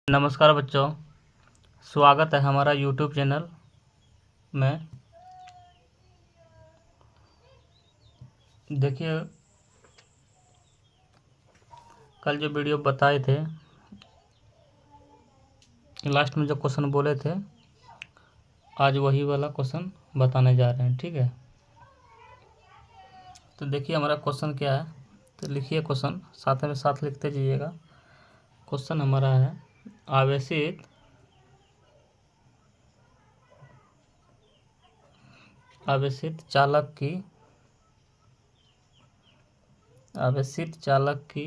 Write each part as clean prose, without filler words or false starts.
नमस्कार बच्चों, स्वागत है हमारा YouTube चैनल में। देखिए, कल जो वीडियो बताए थे, लास्ट में जो क्वेश्चन बोले थे, आज वही वाला क्वेश्चन बताने जा रहे हैं। ठीक है, तो देखिए हमारा क्वेश्चन क्या है। तो लिखिए क्वेश्चन, साथ में साथ लिखते जाइएगा। क्वेश्चन हमारा है, आवेशित चालक की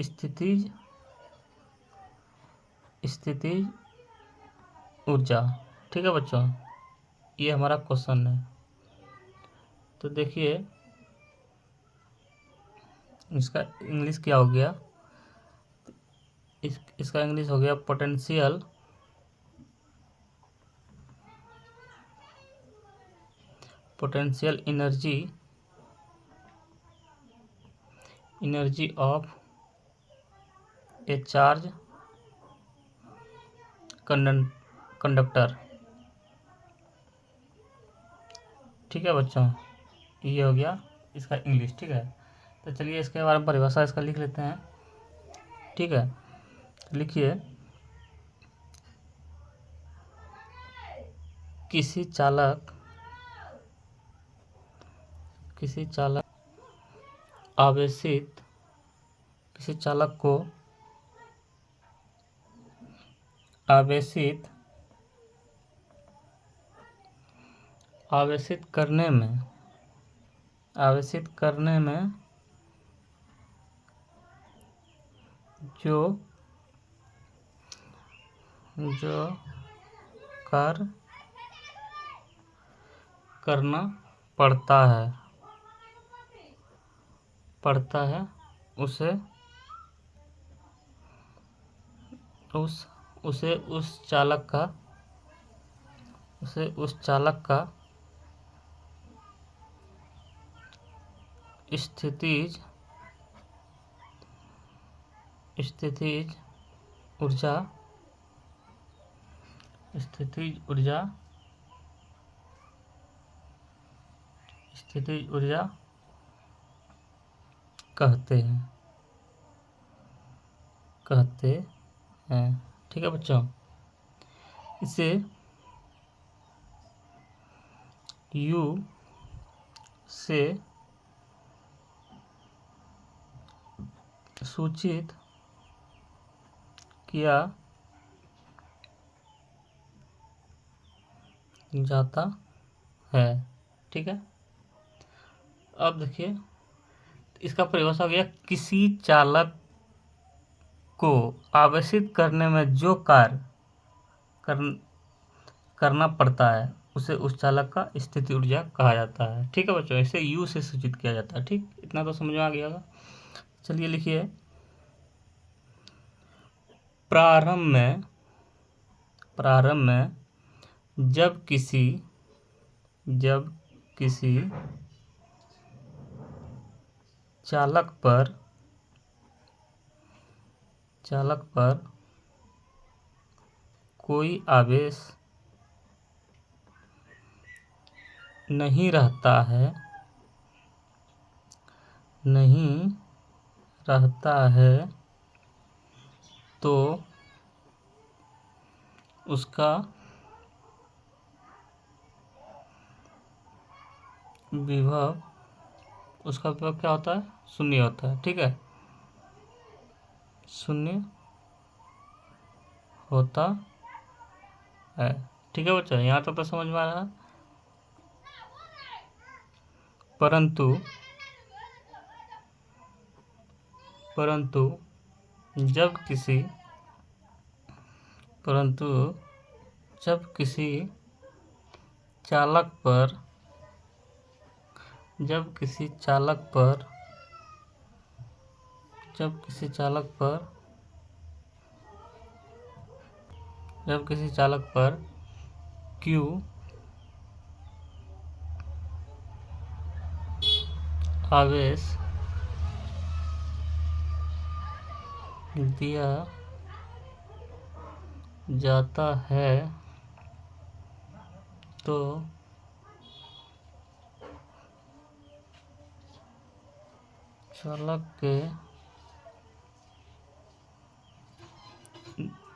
स्थितिज ऊर्जा। ठीक है बच्चों, ये हमारा क्वेश्चन है। तो देखिए इसका इंग्लिश क्या हो गया। इसका इंग्लिश हो गया potential energy of A charge conductor. ठीक है बच्चों, ये हो गया इसका इंग्लिश। ठीक है, तो चलिए इसके बारे में परिभाषा इसका लिख लेते हैं। ठीक है, लिखिए, किसी चालक को आवेशित करने में जो कार्य करना पड़ता है उसे उस चालक का स्थितिज ऊर्जा कहते हैं। ठीक है बच्चों, इसे U से सूचित किया जाता है। ठीक है, अब देखिए इसका परिभाषा हो गया, किसी चालक को आवेशित करने में जो कार्य करना पड़ता है उसे उस चालक का स्थिति ऊर्जा कहा जाता है। ठीक है बच्चों, इसे U से सूचित किया जाता है। ठीक, इतना तो समझ में आ गया होगा। चलिए लिखिए, प्रारंभ में जब किसी चालक पर कोई आवेश नहीं रहता है तो उसका विभव क्या होता है? शून्य होता है। ठीक है, शून्य होता है। ठीक है बच्चों, यहाँ तक तो समझ में आ रहा है। परंतु जब किसी चालक पर Q आवेश दिया जाता है तो चालक के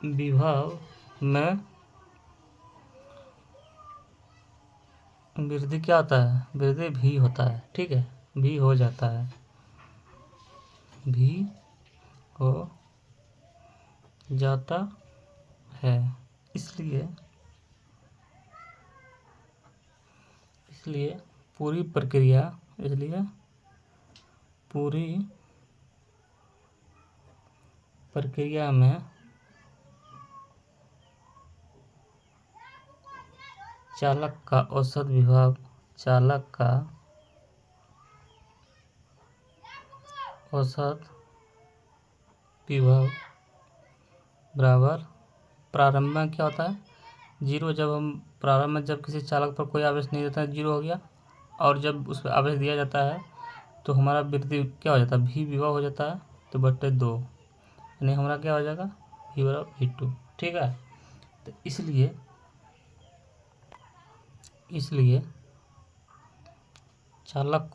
विभव में वृद्धि क्या होता है, वृद्धि भी होता है, ठीक है, भी हो जाता है, भी हो जाता है। इसलिए पूरी प्रक्रिया में चालक का औसत विभव बराबर प्रारंभ में क्या होता है, 0। जब हम प्रारंभ में जब किसी चालक पर कोई आवेश नहीं देता है 0 हो गया, और जब उस पर आवेश दिया जाता है तो हमारा वृद्धि क्या हो जाता है, भी विभव हो जाता है, तो बट्टे 2, यानी हमारा क्या हो जाएगा, v बराबर v2, ठीक है। तो इसलिए चालक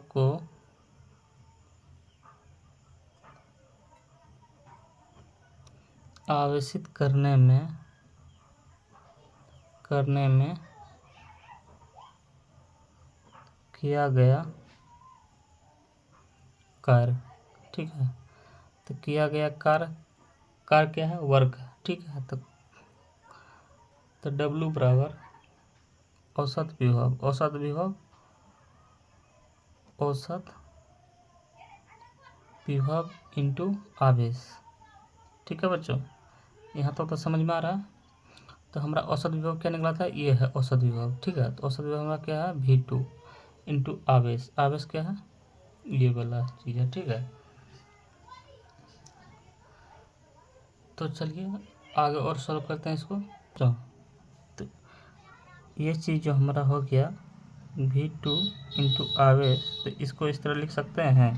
को आवेशित करने में किया गया कार्य, ठीक है। तो किया गया कार्य क्या है, वर्क है, ठीक है। तो W बराबर औसत विभव इंटू आवेश, ठीक है बच्चों। यहाँ तो समझ में आ रहा है। तो हमारा औसत विभव क्या निकला था, ये है औसत विभव, ठीक है। तो औसत विभव हमारा क्या है, V2 इंटू आवेश क्या है, ये वाला चीज़ है, ठीक है। तो चलिए आगे और सॉल्व करते हैं इसको। तो ये चीज़ जो हमारा हो गया V2 इंटू आवेश, तो इसको इस तरह लिख सकते हैं,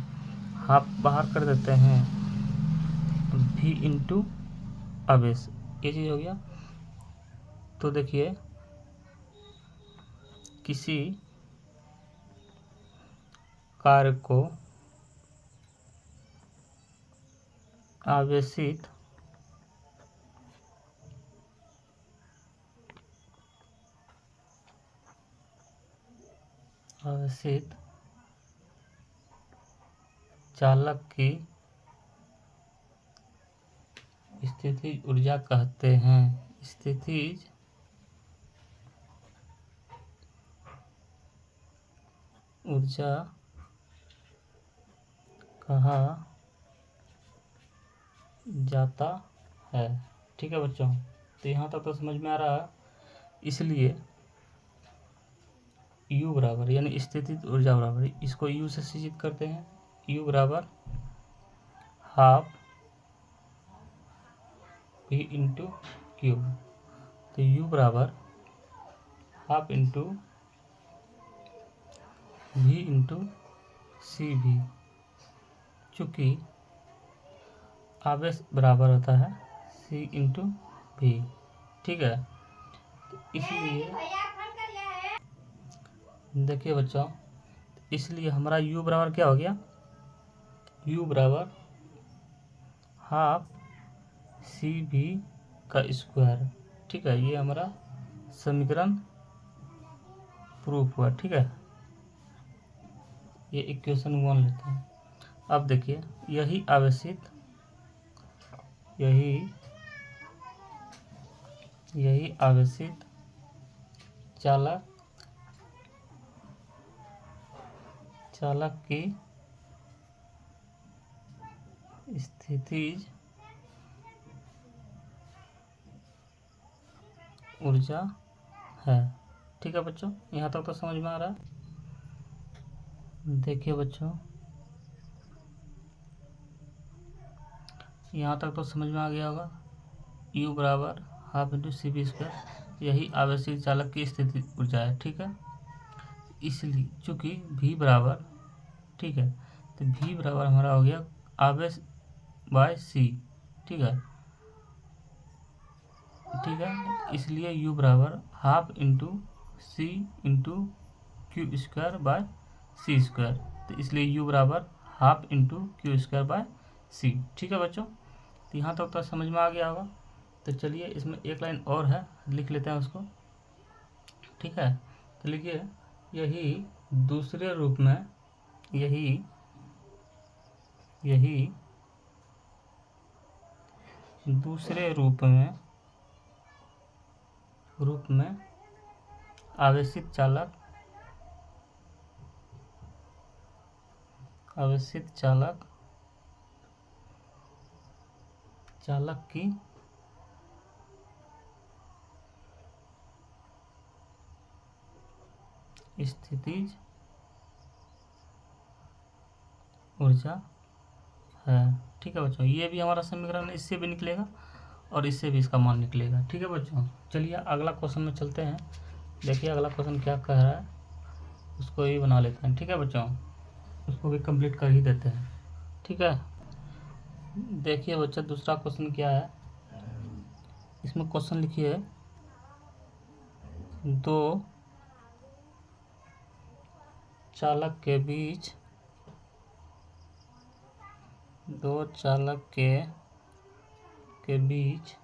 हाफ बाहर कर देते हैं, V इंटू आवेश, ये चीज़ हो गया। तो देखिए किसी कार्य को आवेशित चालक की स्थितिज ऊर्जा कहते हैं। स्थितिज ऊर्जा कहा जाता है, ठीक है बच्चों। तो यहाँ तक तो समझ में आ रहा है। इसलिए U बराबर यानी स्थितिज ऊर्जा बराबर, इसको U से सूचित करते हैं, U बराबर हाफ V इंटू क्यू। तो U बराबर हाफ इंटू V इंटू सी भी, चूँकि आवेश बराबर होता है C इंटू भी, ठीक है। तो इसलिए देखिए बच्चों, इसलिए हमारा U बराबर क्या हो गया, U बराबर हाफ CV का स्क्वायर, ठीक है। ये हमारा समीकरण प्रूफ हुआ, ठीक है। ये इक्वेशन 1 लेते हैं। अब देखिए यही आवेशित चालक की स्थितिज ऊर्जा है, ठीक है बच्चों। यहाँ तक तो समझ में आ रहा है। देखिए बच्चों, यहाँ तक तो समझ में आ गया होगा। U बराबर half into C B square, यही आवेशित चालक की स्थिति ऊर्जा है, ठीक है। इसलिए चूँकि V बराबर, ठीक है, तो V बराबर हमारा हो गया आवेश बाय सी। ठीक है, इसलिए u बराबर half into C into Q square by C square. तो इसलिए u बराबर half into Q square by C. ठीक है बच्चों, तो यहाँ तक तो समझ में आ गया होगा। तो चलिए इसमें एक लाइन और है, लिख लेते हैं उसको। ठीक है, तो लिखिए यही दूसरे रूप में, यही दूसरे रूप में आवेशित चालक की स्थितिज ऊर्जा है। ठीक है बच्चों, ये भी हमारा समीकरण इससे भी निकलेगा और इससे भी इसका मान निकलेगा। ठीक है बच्चों, चलिए अगला क्वेश्चन में चलते हैं। देखिए अगला क्वेश्चन क्या कह रहा है, उसको भी बना लेते हैं। ठीक है बच्चों, उसको भी कंप्लीट कर ही देते हैं। ठीक है, देखिए बच्चा दूसरा क्वेश्चन क्या है। इसमें क्वेश्चन लिखिए दो चालक के बीच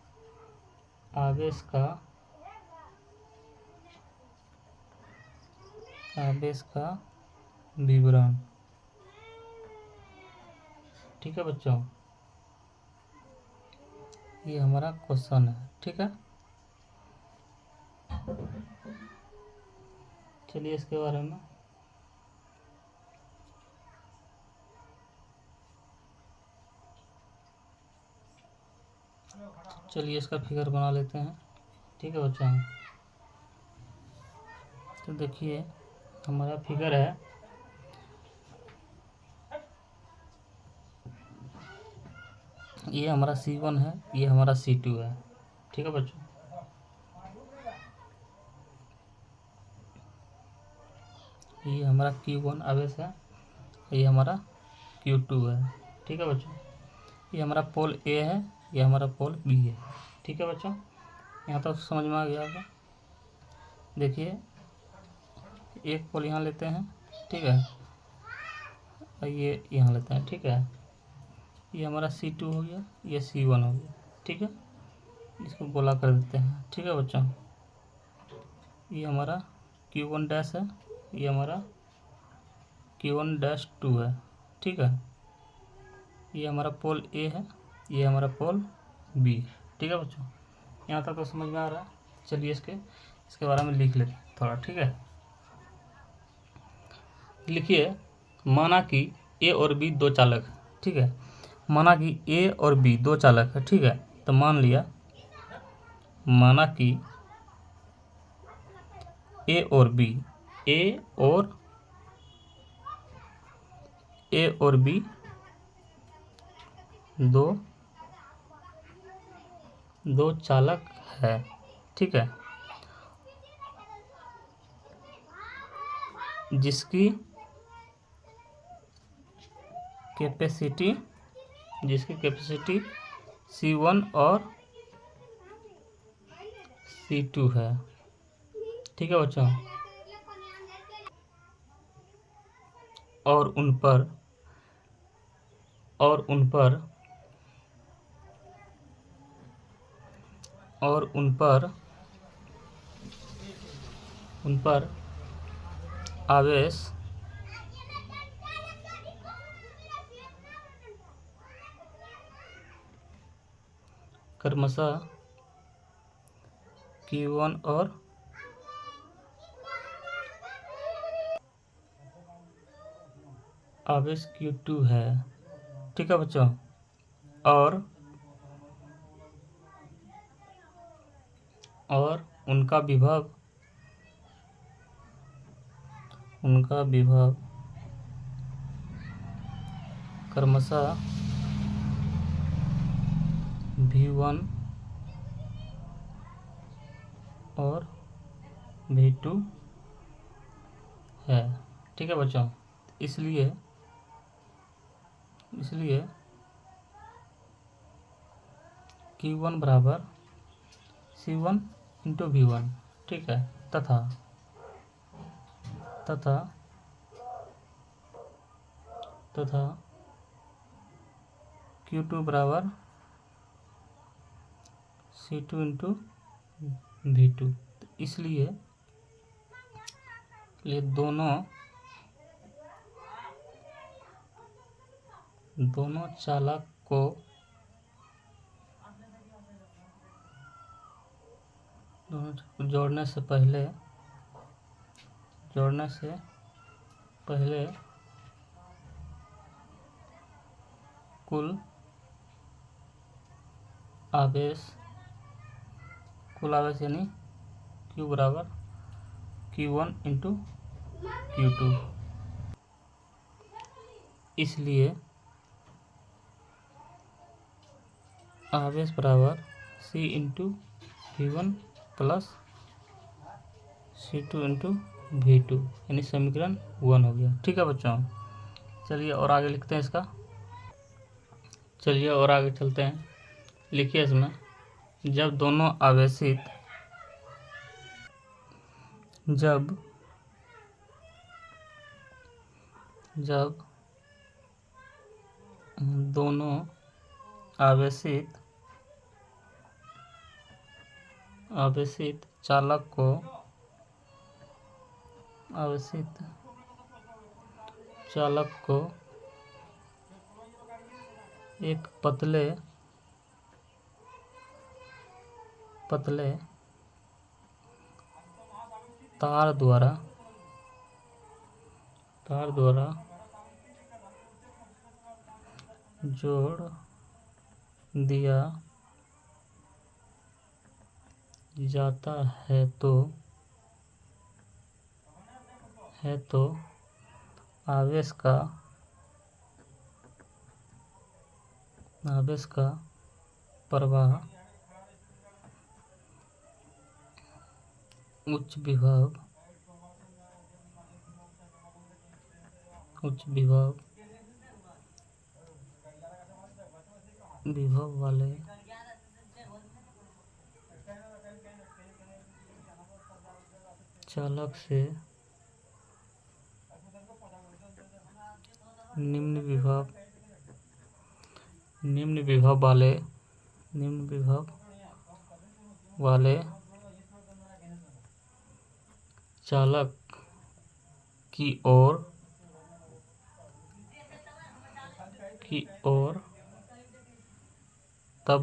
आवेश का विवरण। ठीक है बच्चों, ये हमारा क्वेश्चन है। ठीक है, चलिए इसके बारे में इसका फिगर बना लेते हैं। ठीक है बच्चों, तो देखिए हमारा फिगर है, ये हमारा C1 है, ये हमारा C2 है। ठीक है बच्चों, ये हमारा Q1 आवेश है, ये हमारा Q2 है। ठीक है बच्चों, ये हमारा पोल A है, ये हमारा पोल B है। ठीक है बच्चों, यहाँ तक समझ में आ गया होगा। देखिए एक पोल यहाँ लेते हैं, ठीक है, और ये यहाँ लेते हैं। ठीक है, ये हमारा C2 हो गया, ये C1 हो गया। ठीक है, इसको गोला कर देते हैं। ठीक है बच्चों, ये हमारा Q1 डैश है, ये हमारा Q1-2 है। ठीक है, ये हमारा पोल A है, ये हमारा पोल B। ठीक है बच्चों, यहाँ तक तो समझ में आ रहा है। चलिए इसके बारे में लिख लेते हैं थोड़ा। ठीक है, लिखिए माना कि A और B दो चालक है। ठीक है, माना कि A और B दो चालक है। ठीक है, तो माना कि A और B दो चालक है। ठीक है, जिसकी कैपेसिटी C1 और C2 है। ठीक है बच्चों, और उन पर आवेश क्रमशः Q1 और आवेश Q2 है। ठीक है बच्चों, और उनका विभव क्रमशः V1 और V2 है। ठीक है बच्चों, इसलिए Q1 बराबर C1 इंटू V1, ठीक है, तथा Q2 बराबर C2 इंटू V2। इसलिए दोनों चालक को जोड़ने से पहले कुल आवेश यानी Q बराबर Q1 इंटू Q2। इसलिए आवेश बराबर C into V1 plus C2 into V2, यानी समीकरण 1 हो गया। ठीक है बच्चों, चलिए और आगे लिखते हैं इसका। चलिए और आगे चलते हैं। लिखिए इसमें, जब दोनों आवेशित चालक को एक पतले तार द्वारा जोड़ दिया जाता है तो आवेश का प्रवाह उच्च विभव वाले चालक से निम्न विभव वाले चालक की ओर तब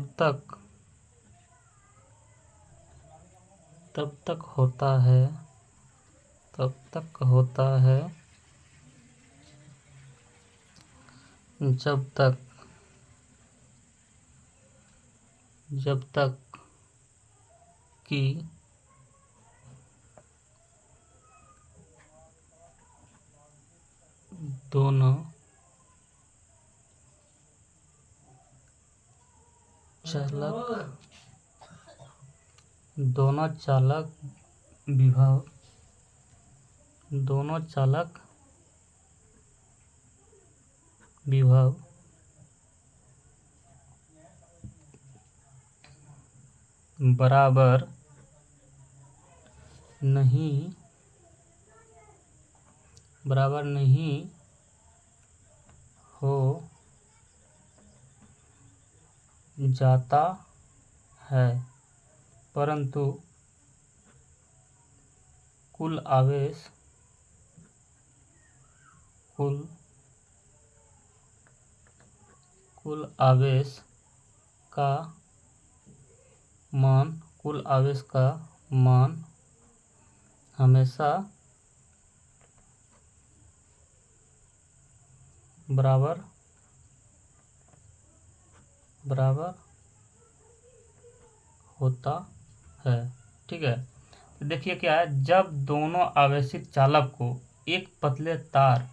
तक होता है जब तक कि दोनों चालक विभव बराबर नहीं हो जाता है, परंतु कुल आवेश का मान हमेशा बराबर होता है। ठीक है, तो देखिए क्या है, जब दोनों आवेशित चालक को एक पतले तार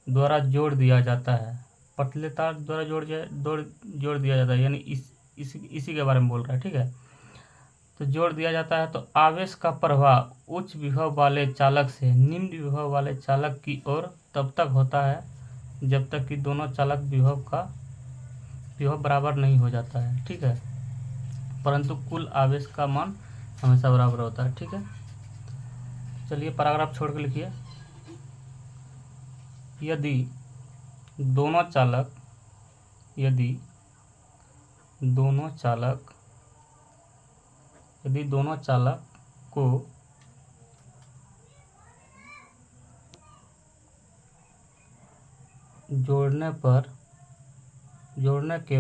द्वारा जोड़ दिया जाता है, जोड़ दिया जाता है, यानी इसी के बारे में बोल रहा है। ठीक है, तो जोड़ दिया जाता है तो आवेश का प्रवाह उच्च विभव वाले चालक से निम्न विभव वाले चालक की ओर तब तक होता है जब तक कि दोनों चालक विभव बराबर नहीं हो जाता है। ठीक है, परंतु कुल आवेश का मान हमेशा बराबर होता है। ठीक है, चलिए पैराग्राफ छोड़ के लिखिए। यदि दोनों चालक यदि दोनों चालक को जोड़ने के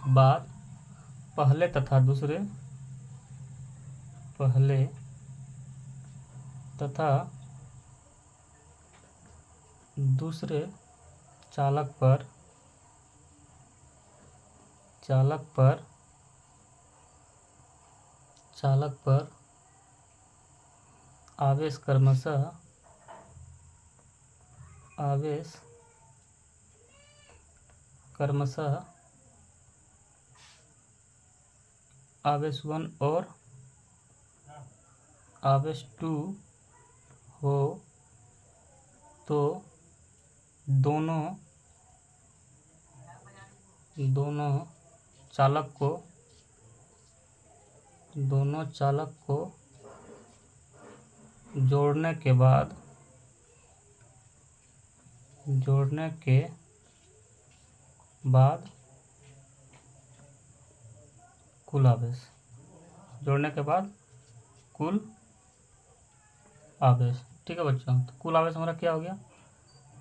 बाद पहले तथा दूसरे चालक पर आवेश क्रमशः आवेश 1 और आवेश 2 हो तो दोनों चालक को जोड़ने के बाद कुल आवेश। ठीक है बच्चों, तो कुल आवेश हमारा क्या हो गया,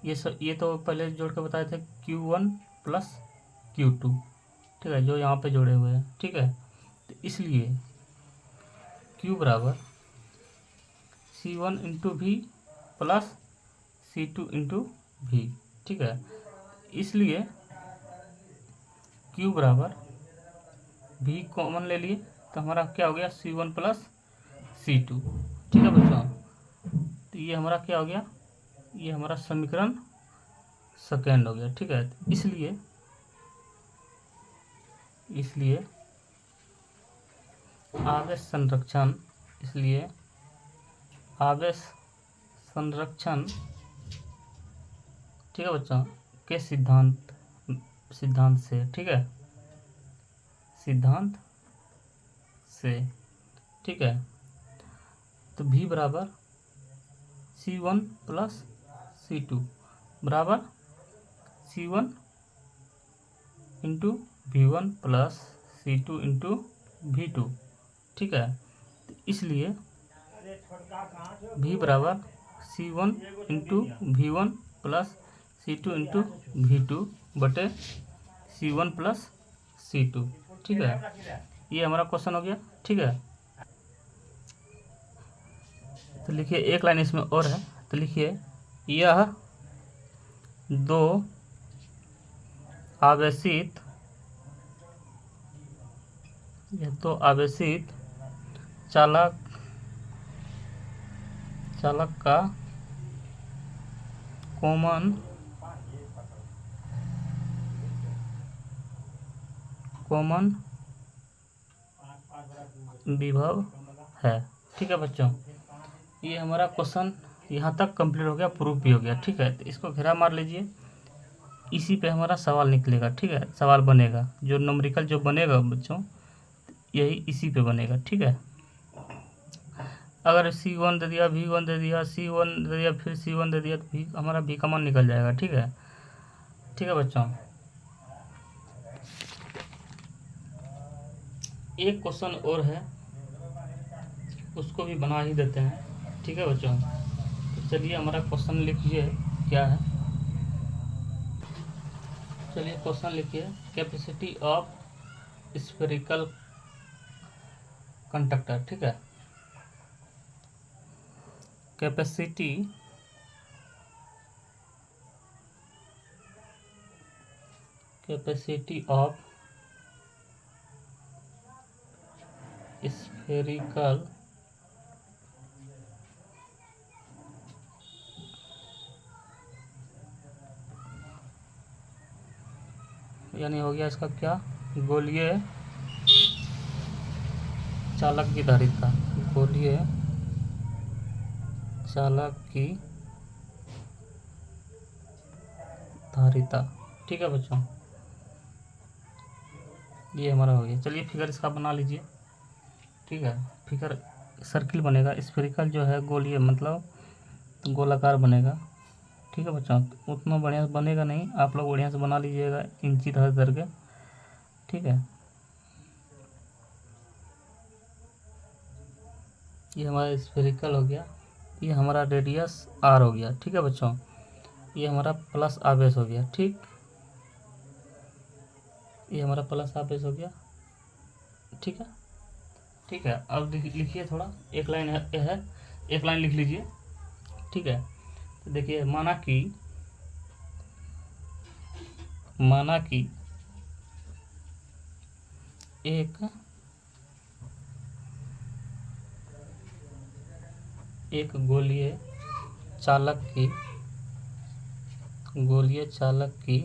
ये तो पहले जोड़ के बताए थे Q1 प्लस Q2। ठीक है, जो यहाँ पे जोड़े हुए हैं। ठीक है, तो इसलिए Q बराबर C1 into V plus C2 into V। ठीक है, इसलिए Q बराबर V कॉमन ले लिए तो हमारा क्या हो गया C1 प्लस C2। ठीक है बच्चों, तो ये हमारा क्या हो गया, ये हमारा समीकरण सेकेंड हो गया। ठीक है, इसलिए आवेश संरक्षण ठीक है बच्चों के सिद्धांत से। ठीक है, सिद्धांत से। ठीक है, तो V बराबर C1 प्लस C2 बराबर C1 into V1 plus C2 into V2। ठीक है, तो इसलिए V बराबर C1 into V1 plus C2 into V2 बटे C1 प्लस C2। ठीक है, ये हमारा क्वेश्चन हो गया। ठीक है, तो लिखिए एक लाइन इसमें और है, तो लिखिए यह दो आवेशित चालक का कॉमन विभव है। ठीक है बच्चों, ये हमारा क्वेश्चन यहाँ तक कंप्लीट हो गया, प्रूफ भी हो गया। ठीक है, तो इसको घेरा मार लीजिए, इसी पे हमारा सवाल निकलेगा। ठीक है, सवाल बनेगा, जो न्यूमेरिकल जो बनेगा बच्चों यही इसी पे बनेगा। ठीक है, अगर C1 दे दिया, V1 दे दिया, C1 दे दिया, फिर C1 दे दिया, तो हमारा V कॉमन निकल जाएगा। ठीक है, ठीक है बच्चों, एक क्वेश्चन और है, उसको भी बना ही देते हैं। ठीक है बच्चों, तो चलिए हमारा क्वेश्चन लिखिए क्या है। चलिए क्वेश्चन लिखिए, कैपेसिटी ऑफ स्फेरिकल कंडक्टर। ठीक है, कैपेसिटी ऑफ स्फेरिकल यानी हो गया इसका क्या, गोलीय चालक की धारिता, गोलीय चालक की धारिता। ठीक है बच्चों, ये हमारा हो गया। चलिए फिगर इसका बना लीजिए, ठीक है। फिगर सर्किल बनेगा, स्फेरिकल जो है गोलीय मतलब गोलाकार बनेगा, ठीक है बच्चों। उतना बढ़िया बनेगा नहीं, आप लोग बढ़िया से बना लीजिएगा इंची धर धर के, ठीक है। ये हमारा स्फेरिकल हो गया, ये हमारा रेडियस आर हो गया, ठीक है बच्चों। ये हमारा प्लस आवेश हो गया, ठीक। ये हमारा प्लस आवेश हो गया, ठीक है, ठीक है। अब लिखिए थोड़ा, एक लाइन है, एक लाइन लिख लीजिए, ठीक है। तो देखिए, माना कि एक गोलीय चालक की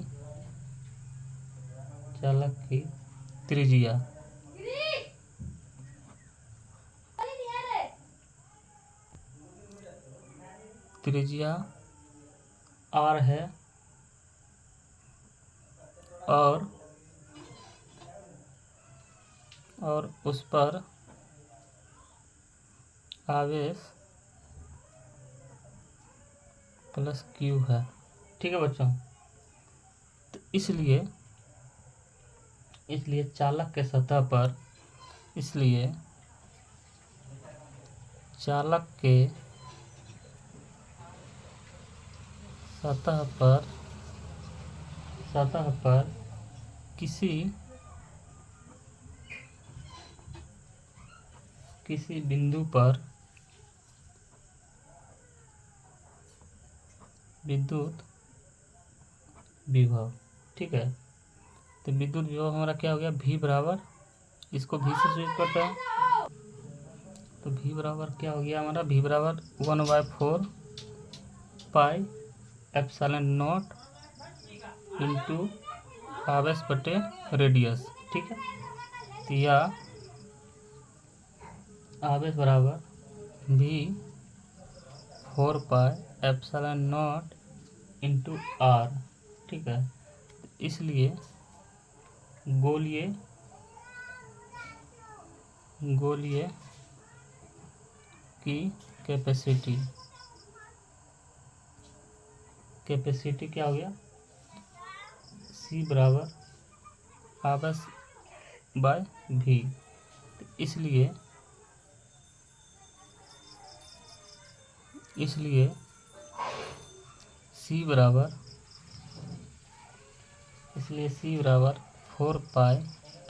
त्रिज्या r है और उस पर आवेश प्लस q है, ठीक है बच्चों। तो इसलिए चालक के सतह पर सतह पर किसी बिंदु पर विद्युत विभव, ठीक है। तो विद्युत विभव हमारा क्या हो गया, V बराबर, इसको V से स्विच करते हैं, तो V बराबर क्या हो गया हमारा, V बराबर 1/4 पाई एप्सिलॉन नॉट इंटू आवेश बटे रेडियस, ठीक है। तो या आवेश बराबर V 4 pi epsilon not into R, ठीक है। इसलिए गोलीय की कैपेसिटी क्या हो गया, C बराबर आवेश बाय V। इसलिए C बराबर 4 pi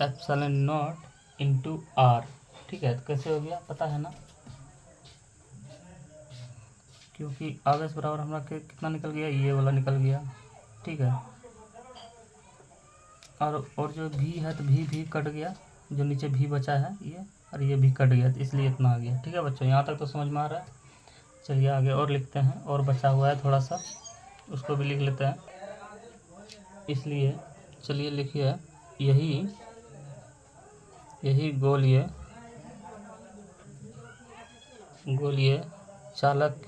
epsilon not into R, ठीक है। तो कैसे हो गया पता है ना, क्योंकि आवेश बराबर हमारा कितना निकल गया, ये वाला निकल गया, ठीक है। और जो V है तो V कट गया, जो नीचे V बचा है ये, और ये भी कट गया, तो इसलिए इतना आ गया, ठीक है बच्चों। यहाँ तक तो समझ में आ रहा है। चलिए आगे और लिखते हैं, और बचा हुआ है थोड़ा सा, उसको भी लिख लेते हैं। इसलिए चलिए लिखिए, यही गोलीय चालक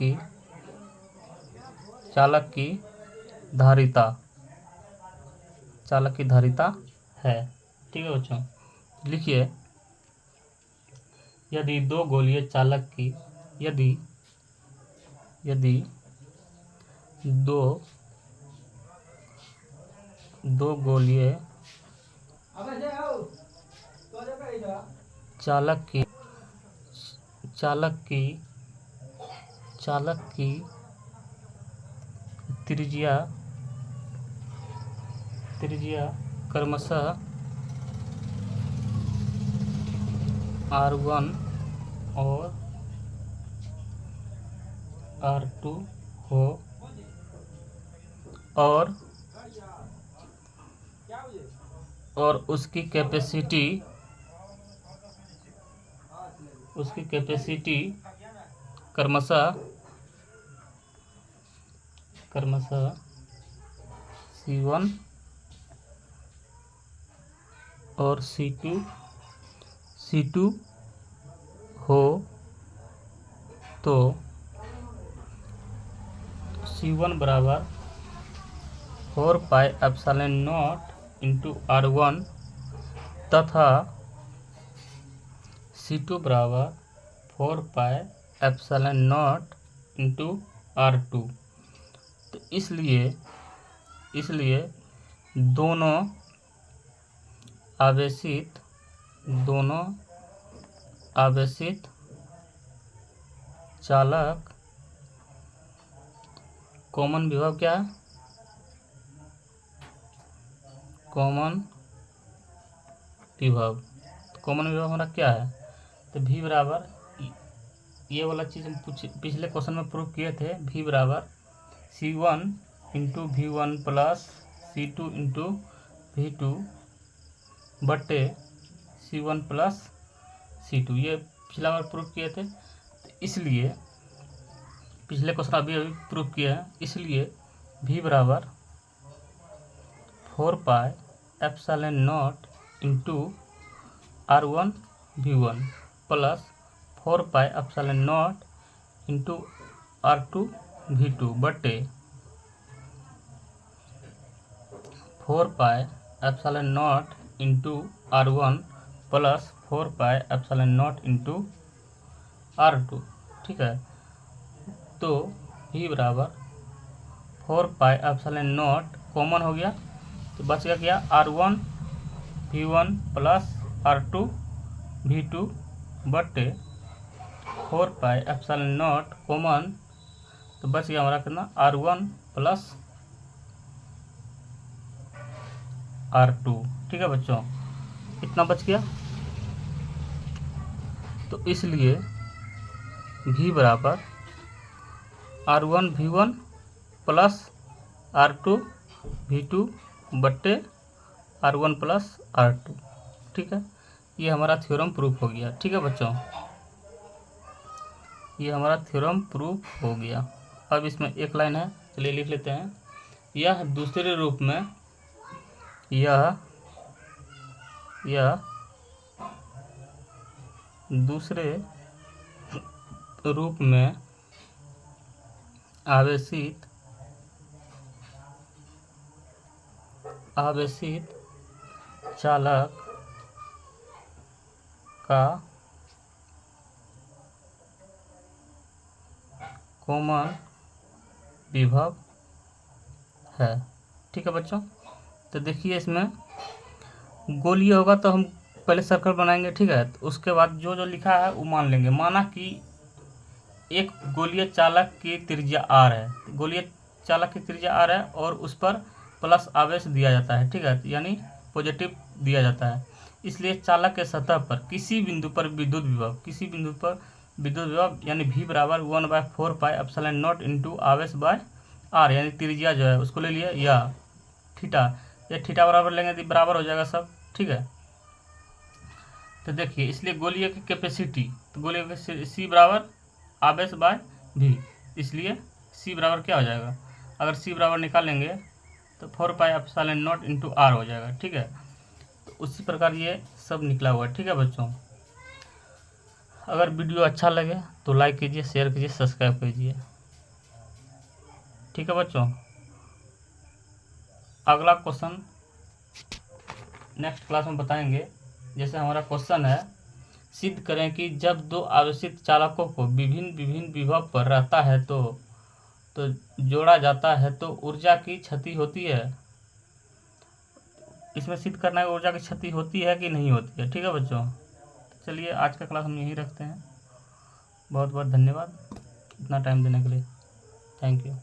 की धारिता है, ठीक है बच्चों। लिखिए, यदि दो गोलीय चालक की दो गोलीय चालक की त्रिज्या क्रमशः R1 और R2 हो और उसकी कैपेसिटी क्रमशः C1 और C2 हो, तो C1 बराबर 4 pi epsilon not into R1 तथा C2 बराबर 4 pi epsilon not into R2। तो इसलिए दोनों आवेशित चालक कॉमन विभव क्या है? कॉमन विभव हमारा क्या है? तो V बराबर, ये वाला चीज़ हम पिछले क्वेश्चन में प्रूव किए थे। V बराबर C1 into V1 plus C2 into V2 बटे C1 प्लस C2, ये पिछला बार प्रूव किए थे। तो इसलिए पिछले क्वेश्चन अभी प्रूव किए हैं। इसलिए V बराबर 4 pi epsilon not into R1 V1 plus 4 pi epsilon not into R2 V2 बटे 4 pi epsilon not into R1 plus 4 pi epsilon not into R2। ठीक है, तो V बराबर 4 पाई एप्सिलॉन नॉट कॉमन हो गया, तो बच गया क्या? R1 V1 plus R2 V2 बटे 4 पाई एप्सिलॉन नॉट कॉमन, तो बच गया हमारा कितना? R1 plus R2। ठीक है बच्चों, इतना बच गया। तो इसलिए V बराबर R1 V1 plus R2 V2 बट्टे R1 प्लस R2। ठीक है, ये हमारा थ्योरम प्रूफ हो गया। ठीक है बच्चों, ये हमारा थ्योरम प्रूफ हो गया। अब इसमें एक लाइन है, चलिए लिख लेते हैं। यह दूसरे रूप में दूसरे रूप में आवेशित चालक का कॉमन विभव है। ठीक है बच्चों, तो देखिए इसमें गोलीय होगा तो हम पहले सर्कल बनाएंगे। ठीक है, तो उसके बाद जो जो लिखा है वो मान लेंगे। माना कि एक गोलीय चालक की त्रिज्या R है, गोलीय चालक की त्रिज्या R है और उस पर प्लस आवेश दिया जाता है। ठीक है, यानी पॉजिटिव दिया जाता है। इसलिए चालक के सतह पर किसी बिंदु पर विद्युत विभव यानी V बराबर 1/4 पाई एप्सिलॉन नॉट इंटू आवेश बाय R, यानी त्रिज्या जो है उसको ले लिया, या थीटा, या थीटा बराबर लेंगे तो बराबर हो जाएगा सब। ठीक है, तो देखिए इसलिए गोलीय की कैपेसिटी, तो गोलीय की C बराबर आवेश बाय V, इसलिए C बराबर क्या हो जाएगा? अगर C बराबर निकालेंगे तो 4 pi epsilon not into R हो जाएगा। ठीक है, तो उसी प्रकार ये सब निकला हुआ है। ठीक है बच्चों, अगर वीडियो अच्छा लगे तो लाइक कीजिए, शेयर कीजिए, सब्सक्राइब कीजिए। ठीक है बच्चों, अगला क्वेश्चन नेक्स्ट क्लास में बताएंगे। जैसे हमारा क्वेश्चन है, सिद्ध करें कि जब दो आवेशित चालकों को विभिन्न विभव पर रहता है तो जोड़ा जाता है तो ऊर्जा की क्षति होती है। इसमें सिद्ध करना है ऊर्जा की क्षति होती है कि नहीं होती है। ठीक है बच्चों, चलिए आज का क्लास हम यहीं रखते हैं। बहुत बहुत धन्यवाद इतना टाइम देने के लिए। Thank you.